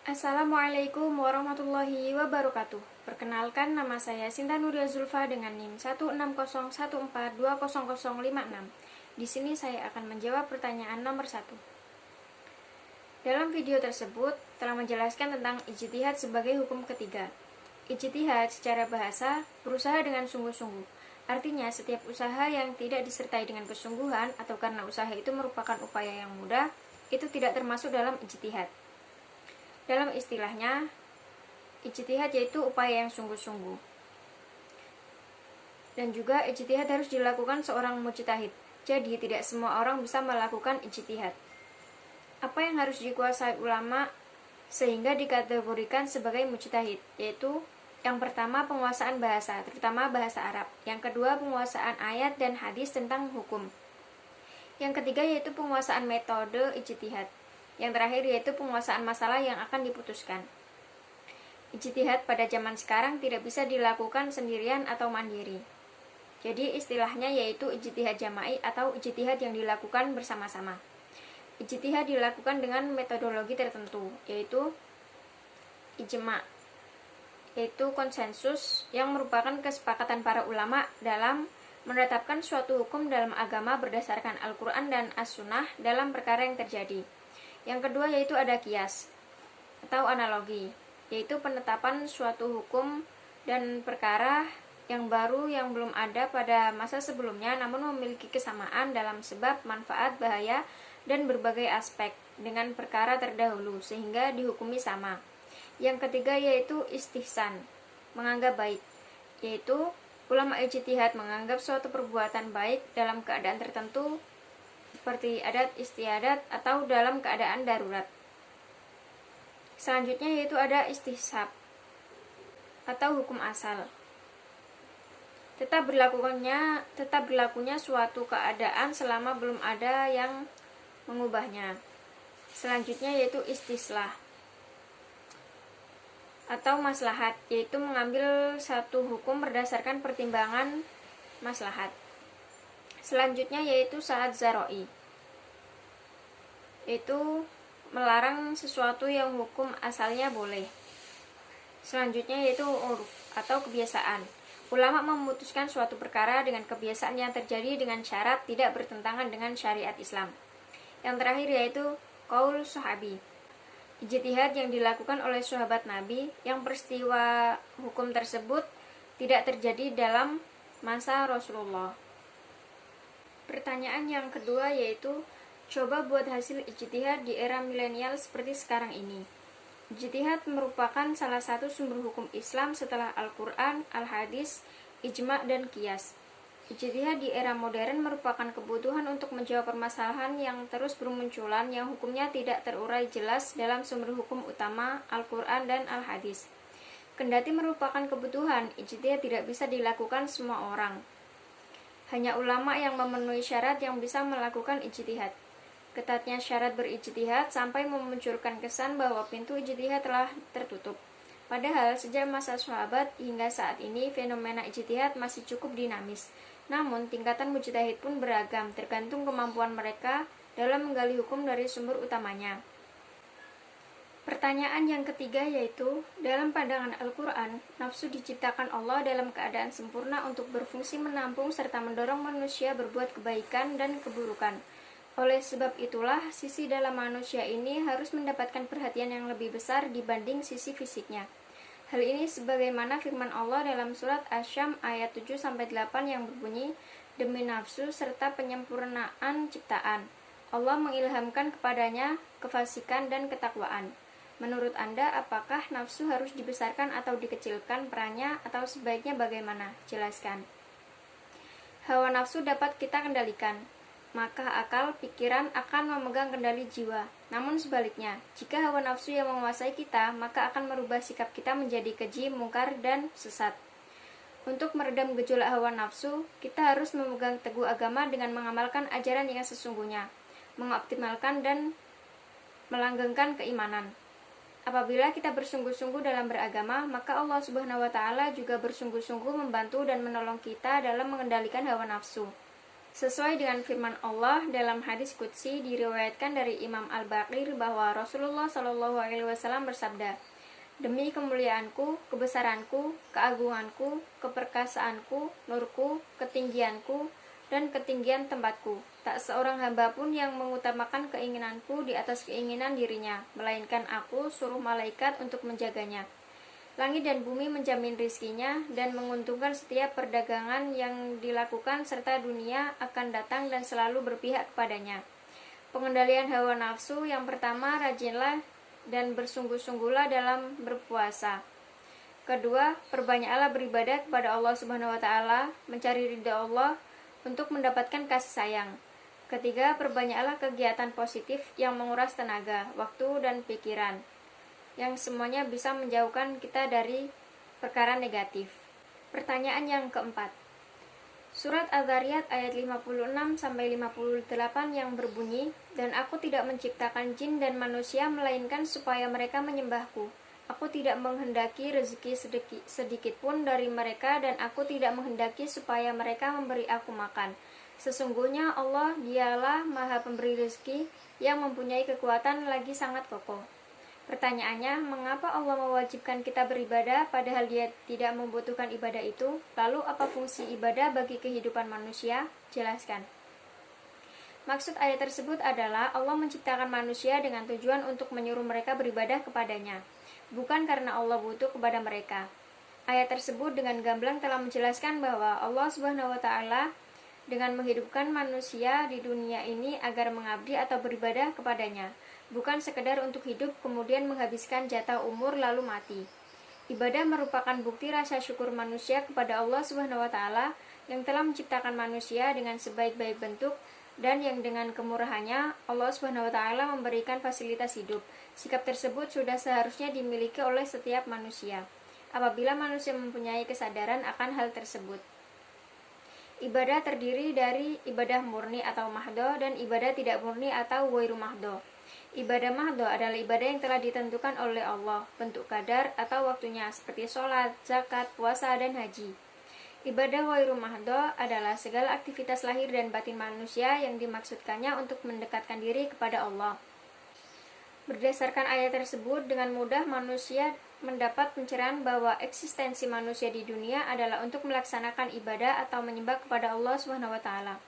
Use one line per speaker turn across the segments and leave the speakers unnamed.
Assalamualaikum warahmatullahi wabarakatuh. Perkenalkan, nama saya Sinta Nuria Zulfa dengan NIM 16014200056. Di sini saya akan menjawab pertanyaan nomor 1. Dalam video tersebut telah menjelaskan tentang ijtihad sebagai hukum ketiga. Ijtihad secara bahasa berusaha dengan sungguh-sungguh. Artinya setiap usaha yang tidak disertai dengan kesungguhan atau karena usaha itu merupakan upaya yang mudah, itu tidak termasuk dalam ijtihad. Dalam istilahnya, ijtihad yaitu upaya yang sungguh-sungguh. Dan juga ijtihad harus dilakukan seorang mujtahid. Jadi tidak semua orang bisa melakukan ijtihad. Apa yang harus dikuasai ulama sehingga dikategorikan sebagai mujtahid? Yaitu yang pertama penguasaan bahasa, terutama bahasa Arab. Yang kedua penguasaan ayat dan hadis tentang hukum. Yang ketiga yaitu penguasaan metode ijtihad. Yang terakhir yaitu penguasaan masalah yang akan diputuskan. Ijtihad pada zaman sekarang tidak bisa dilakukan sendirian atau mandiri. Jadi istilahnya yaitu ijtihad jama'i atau ijtihad yang dilakukan bersama-sama. Ijtihad dilakukan dengan metodologi tertentu, yaitu ijma', yaitu konsensus yang merupakan kesepakatan para ulama dalam menetapkan suatu hukum dalam agama berdasarkan Al-Quran dan As-Sunnah dalam perkara yang terjadi. Yang kedua yaitu ada qiyas atau analogi, yaitu penetapan suatu hukum dan perkara yang baru yang belum ada pada masa sebelumnya namun memiliki kesamaan dalam sebab, manfaat, bahaya, dan berbagai aspek dengan perkara terdahulu sehingga dihukumi sama. Yang ketiga yaitu istihsan, menganggap baik, yaitu ulama ijtihad menganggap suatu perbuatan baik dalam keadaan tertentu seperti adat istiadat atau dalam keadaan darurat. Selanjutnya yaitu ada istihsab atau hukum asal. Tetap berlakunya suatu keadaan selama belum ada yang mengubahnya. Selanjutnya yaitu istislah atau maslahat, yaitu mengambil satu hukum berdasarkan pertimbangan maslahat. Selanjutnya yaitu saat zaroi, yaitu melarang sesuatu yang hukum asalnya boleh. Selanjutnya yaitu uruf atau kebiasaan. Ulama memutuskan suatu perkara dengan kebiasaan yang terjadi dengan syarat tidak bertentangan dengan syariat Islam. Yang terakhir yaitu qaul sahabi, ijtihad yang dilakukan oleh sahabat Nabi yang peristiwa hukum tersebut tidak terjadi dalam masa Rasulullah. Pertanyaan yang kedua yaitu coba buat hasil ijtihad di era milenial seperti sekarang ini. Ijtihad merupakan salah satu sumber hukum Islam setelah Al-Quran, Al-Hadis, Ijma' dan Qiyas. Ijtihad di era modern merupakan kebutuhan untuk menjawab permasalahan yang terus bermunculan yang hukumnya tidak terurai jelas dalam sumber hukum utama Al-Quran dan Al-Hadis. Kendati merupakan kebutuhan, ijtihad tidak bisa dilakukan semua orang. Hanya ulama yang memenuhi syarat yang bisa melakukan ijtihad. Ketatnya syarat berijtihad sampai memunculkan kesan bahwa pintu ijtihad telah tertutup. Padahal sejak masa sahabat hingga saat ini fenomena ijtihad masih cukup dinamis. Namun tingkatan mujtahid pun beragam tergantung kemampuan mereka dalam menggali hukum dari sumber utamanya. Pertanyaan yang ketiga yaitu, dalam pandangan Al-Quran, nafsu diciptakan Allah dalam keadaan sempurna untuk berfungsi menampung serta mendorong manusia berbuat kebaikan dan keburukan. Oleh sebab itulah, sisi dalam manusia ini harus mendapatkan perhatian yang lebih besar dibanding sisi fisiknya. Hal ini sebagaimana firman Allah dalam surat Asy-Syams ayat 7-8 yang berbunyi, demi nafsu serta penyempurnaan ciptaan, Allah mengilhamkan kepadanya kefasikan dan ketakwaan. Menurut Anda, apakah nafsu harus dibesarkan atau dikecilkan perannya atau sebaiknya bagaimana? Jelaskan. Hawa nafsu dapat kita kendalikan, maka akal, pikiran akan memegang kendali jiwa. Namun sebaliknya, jika hawa nafsu yang menguasai kita, maka akan merubah sikap kita menjadi keji, mungkar, dan sesat. Untuk meredam gejolak hawa nafsu, kita harus memegang teguh agama dengan mengamalkan ajaran yang sesungguhnya, mengoptimalkan dan melanggengkan keimanan. Apabila kita bersungguh-sungguh dalam beragama, maka Allah Subhanahu wa Ta'ala juga bersungguh-sungguh membantu dan menolong kita dalam mengendalikan hawa nafsu. Sesuai dengan firman Allah dalam hadis qudsi diriwayatkan dari Imam Al-Baqir bahwa Rasulullah Shallallahu Alaihi Wasallam bersabda, "Demi kemuliaanku, kebesaranku, keagunganku, keperkasaanku, nurku, ketinggianku, dan ketinggian tempatku, tak seorang hamba pun yang mengutamakan keinginanku di atas keinginan dirinya, melainkan aku suruh malaikat untuk menjaganya. Langit dan bumi menjamin rizkinya dan menguntungkan setiap perdagangan yang dilakukan serta dunia akan datang dan selalu berpihak kepadanya. Pengendalian hawa nafsu yang pertama, rajinlah dan bersungguh-sungguhlah dalam berpuasa. Kedua, perbanyaklah beribadah kepada Allah Subhanahu wa taala, mencari ridha Allah untuk mendapatkan kasih sayang. Ketiga, perbanyaklah kegiatan positif yang menguras tenaga, waktu, dan pikiran, yang semuanya bisa menjauhkan kita dari perkara negatif. Pertanyaan yang keempat. Surat Az-Zariyat ayat 56-58 yang berbunyi, "Dan aku tidak menciptakan jin dan manusia melainkan supaya mereka menyembahku. Aku tidak menghendaki rezeki sedikit pun dari mereka dan aku tidak menghendaki supaya mereka memberi aku makan. Sesungguhnya Allah dialah Maha Pemberi rezeki yang mempunyai kekuatan lagi sangat kokoh." Pertanyaannya, mengapa Allah mewajibkan kita beribadah padahal Dia tidak membutuhkan ibadah itu? Lalu apa fungsi ibadah bagi kehidupan manusia? Jelaskan. Maksud ayat tersebut adalah Allah menciptakan manusia dengan tujuan untuk menyuruh mereka beribadah kepadanya, bukan karena Allah butuh kepada mereka. Ayat tersebut dengan gamblang telah menjelaskan bahwa Allah Subhanahu wa taala dengan menghidupkan manusia di dunia ini agar mengabdi atau beribadah kepadanya, bukan sekedar untuk hidup kemudian menghabiskan jatah umur lalu mati. Ibadah merupakan bukti rasa syukur manusia kepada Allah Subhanahu wa taala yang telah menciptakan manusia dengan sebaik-baik bentuk dan yang dengan kemurahannya Allah Subhanahu wa taala memberikan fasilitas hidup. Sikap tersebut sudah seharusnya dimiliki oleh setiap manusia apabila manusia mempunyai kesadaran akan hal tersebut. Ibadah terdiri dari ibadah murni atau mahdo dan ibadah tidak murni atau ghairu mahdo. Ibadah mahdo adalah ibadah yang telah ditentukan oleh Allah, bentuk kadar atau waktunya seperti sholat, zakat, puasa, dan haji. Ibadah ghairu mahdo adalah segala aktivitas lahir dan batin manusia yang dimaksudkannya untuk mendekatkan diri kepada Allah. Berdasarkan ayat tersebut, dengan mudah manusia mendapat pencerahan bahwa eksistensi manusia di dunia adalah untuk melaksanakan ibadah atau menyembah kepada Allah Subhanahu wa taala.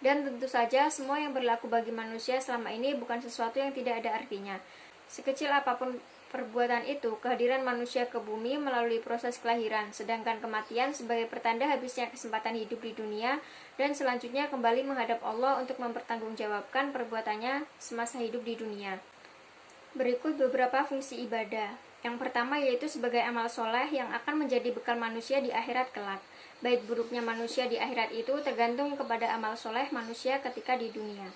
Dan tentu saja semua yang berlaku bagi manusia selama ini bukan sesuatu yang tidak ada artinya. Sekecil apapun perbuatan itu, kehadiran manusia ke bumi melalui proses kelahiran, sedangkan kematian sebagai pertanda habisnya kesempatan hidup di dunia dan selanjutnya kembali menghadap Allah untuk mempertanggungjawabkan perbuatannya semasa hidup di dunia. Berikut beberapa fungsi ibadah. Yang pertama yaitu sebagai amal soleh yang akan menjadi bekal manusia di akhirat kelak. Baik buruknya manusia di akhirat itu tergantung kepada amal soleh manusia ketika di dunia.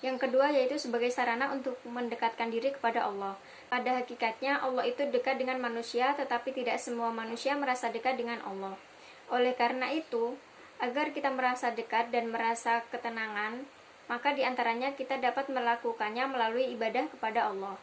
Yang kedua yaitu sebagai sarana untuk mendekatkan diri kepada Allah. Pada hakikatnya Allah itu dekat dengan manusia, tetapi tidak semua manusia merasa dekat dengan Allah. Oleh karena itu, agar kita merasa dekat dan merasa ketenangan, maka diantaranya kita dapat melakukannya melalui ibadah kepada Allah.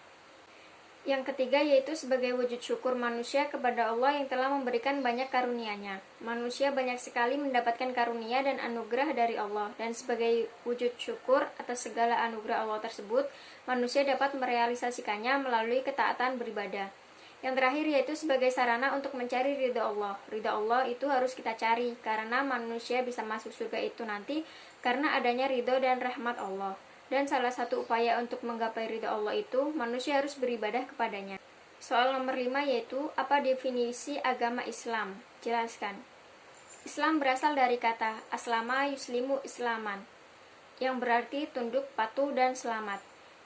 Yang ketiga yaitu sebagai wujud syukur manusia kepada Allah yang telah memberikan banyak karunia-Nya. Manusia banyak sekali mendapatkan karunia dan anugerah dari Allah, dan sebagai wujud syukur atas segala anugerah Allah tersebut, manusia dapat merealisasikannya melalui ketaatan beribadah. Yang terakhir yaitu sebagai sarana untuk mencari ridha Allah. Ridha Allah itu harus kita cari, karena manusia bisa masuk surga itu nanti karena adanya ridha dan rahmat Allah. Dan salah satu upaya untuk menggapai ridha Allah itu, manusia harus beribadah kepadanya. Soal nomor 5 yaitu, apa definisi agama Islam? Jelaskan. Islam berasal dari kata aslama yuslimu islaman, yang berarti tunduk, patuh, dan selamat.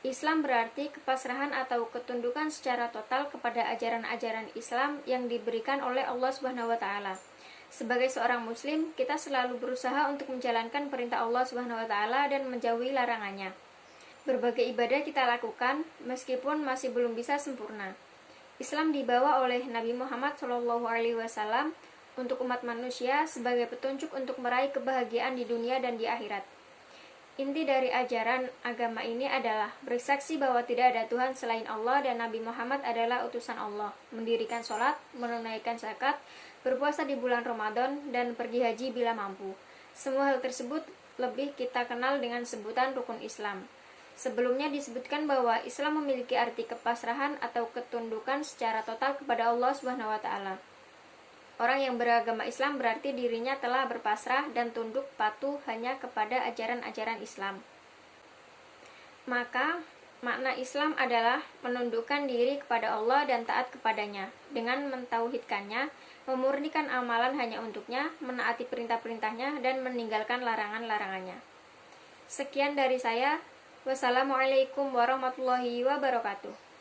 Islam berarti kepasrahan atau ketundukan secara total kepada ajaran-ajaran Islam yang diberikan oleh Allah Subhanahu wa taala. Sebagai seorang muslim, kita selalu berusaha untuk menjalankan perintah Allah Subhanahu wa taala dan menjauhi larangannya. Berbagai ibadah kita lakukan meskipun masih belum bisa sempurna. Islam dibawa oleh Nabi Muhammad SAW untuk umat manusia sebagai petunjuk untuk meraih kebahagiaan di dunia dan di akhirat. Inti dari ajaran agama ini adalah bersaksi bahwa tidak ada Tuhan selain Allah dan Nabi Muhammad adalah utusan Allah, mendirikan sholat, menunaikan zakat, berpuasa di bulan Ramadan, dan pergi haji bila mampu. Semua hal tersebut lebih kita kenal dengan sebutan rukun Islam. Sebelumnya disebutkan bahwa Islam memiliki arti kepasrahan atau ketundukan secara total kepada Allah Subhanahu wa taala. Orang yang beragama Islam berarti dirinya telah berpasrah dan tunduk patuh hanya kepada ajaran-ajaran Islam. Maka makna Islam adalah menundukkan diri kepada Allah dan taat kepadanya dengan mentauhidkannya, memurnikan amalan hanya untuknya, menaati perintah-perintahnya dan meninggalkan larangan-larangannya. Sekian dari saya. Wassalamualaikum warahmatullahi wabarakatuh.